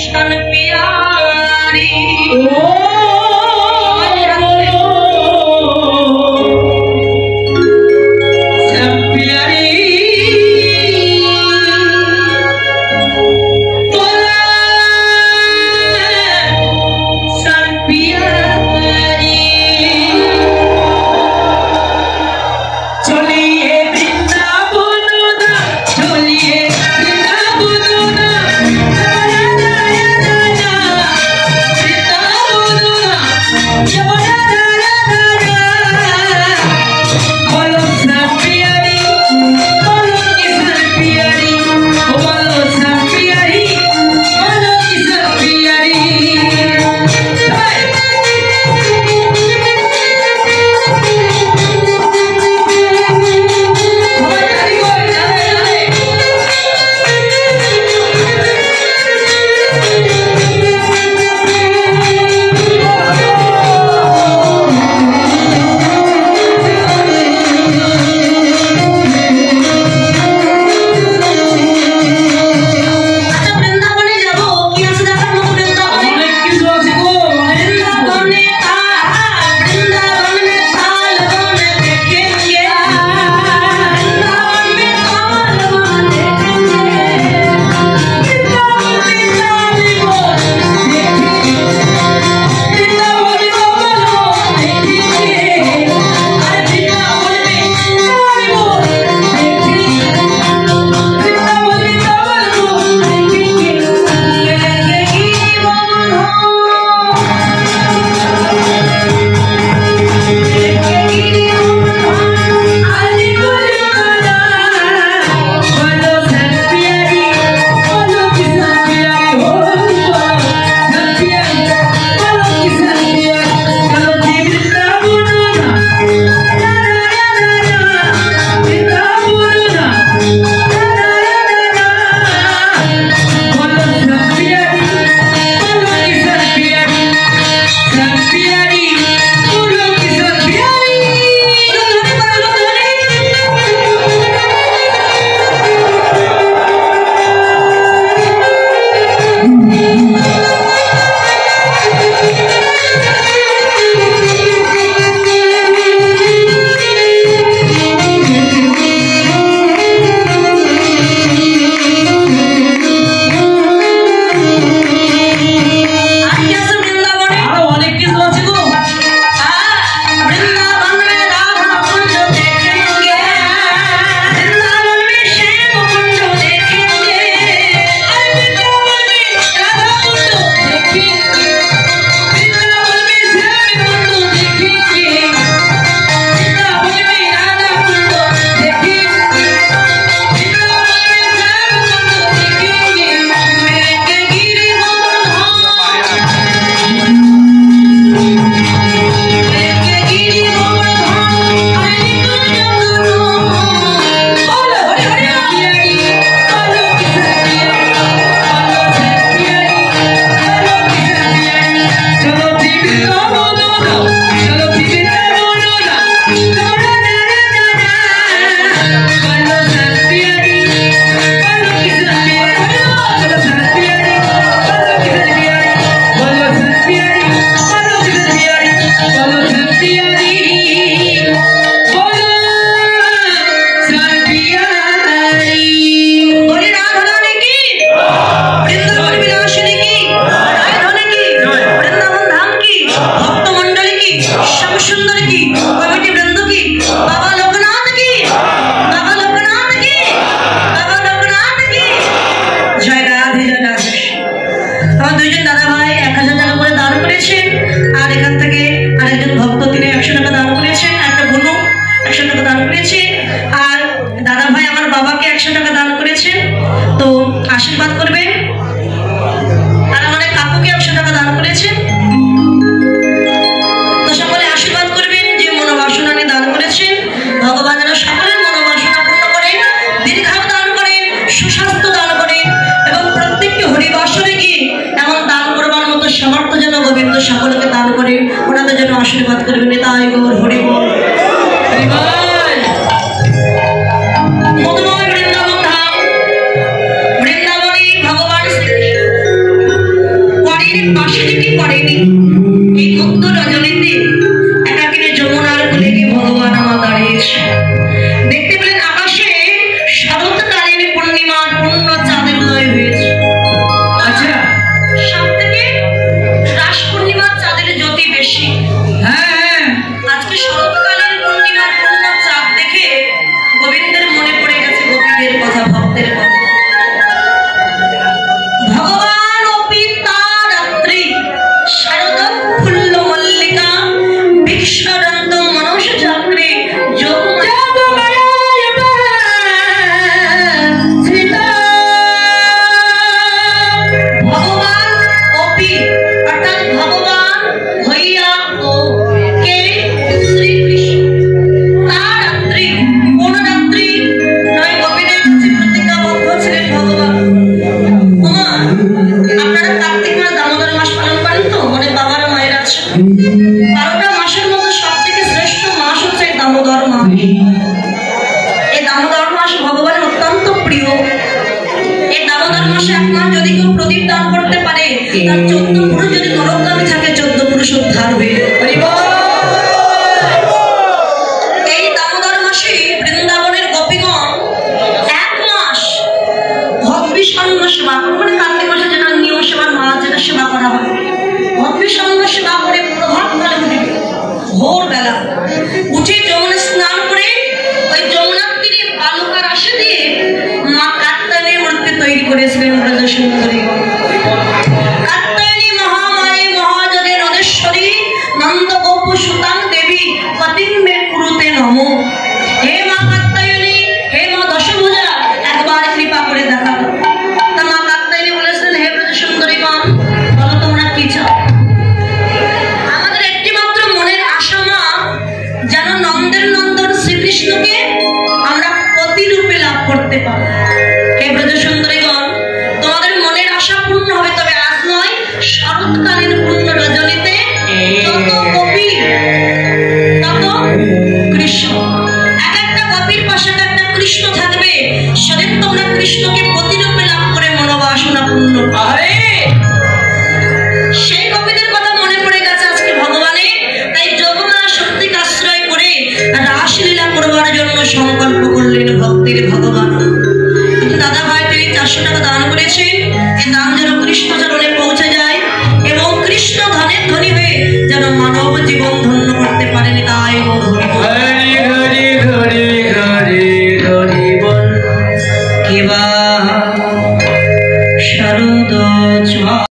कृष्ण प्यारी आशीर्वाद करबें और हमारे काकू के 100 टाका दान करेছেন तो সকলে आशीर्वाद করবেন যে মনোবাসনা নিয়ে দান করেছেন ভগবান যেন সকলের মনোবাসনা পূর্ণ করেন দীর্ঘায়ু দান করেন সুস্বাস্থ্য দান করেন এবং প্রত্যেকটি হরিবাসরে গিয়ে এমন দান করবার মতো সামর্থ্য যেন গোবিন্দ সকলকে দান করেন ওনাদের জন্য আশীর্বাদ করবেন তাই গৌর হরি বল হরি বল মধুময় বৃন্দাবন ধাম বৃন্দাবনী ভগবান শ্রীকৃষ্ণ আপনারা কার্তিক মাস দামোদর মাস পালন করেন তো? অনেক বাবার মায়ের আছে। 12টা মাসের মধ্যে সব থেকে শ্রেষ্ঠ মাস হচ্ছে এই দামোদর মাস। এই দামোদর মাস ভগবানের অত্যন্ত প্রিয়। এই দামোদর মাসে এক মাস যদি কেউ প্রদীপ দান করতে পারে, তার 14 পুরুষ যদি নরকগামী থাকে 14 পুরুষ উদ্ধার হবে। এই দামোদর মাসে বৃন্দাবনের গোপীগণ এক মাস ভক্তি-সঙ্গ সেবা, মানে কার্তিক মাসে যেটা নিয়ম সেবা, মাছ যেটা সেবা করা হয়, ভক্তি-সঙ্গ সেবা করে প্রভাতকালে উঠবে, ভোরবেলা উঠে যমুনা স্নান করে ওই যমুনার তীরে বালুকা রাশি দিয়ে মা কাত্যায়নী মূর্তি তৈরি করেছিলেন ব্রজ সুন্দরী। কাত্যায়নী মহামায়ে মহাযোগে নদেশ্বরী নন্দ গোপ সুতাং দেবী পতিং মে কুরুতে নমো। হে মা কাত্যায়নী, হে মা দশভুজা, একবার কৃপা করে দেখাবো। তা মা কাত্যায়নী বলেছিলেন, হে ব্রজ সুন্দরীগণ, বলো তোমরা কি চাও? আমাদের একটি মাত্র মনের আশা মা, যেন নন্দের নন্দন শ্রীকৃষ্ণকে আমরা প্রতিরূপে লাভ করতে পারি। হে ব্রজ সুন্দরীগণ, তোমাদের মনের আশা পূর্ণ হবে, তবে আজ নয়, শরৎকালীন পূর্ণ রজনীতে যত গোপী তত কৃষ্ণ, এক একটা গোপীর পাশে এক একটা কৃষ্ণ থাকবে। সেদিন তোমরা কৃষ্ণকে প্রতিরূপে লাভ করে মনোবাসনা পূর্ণ পাবে।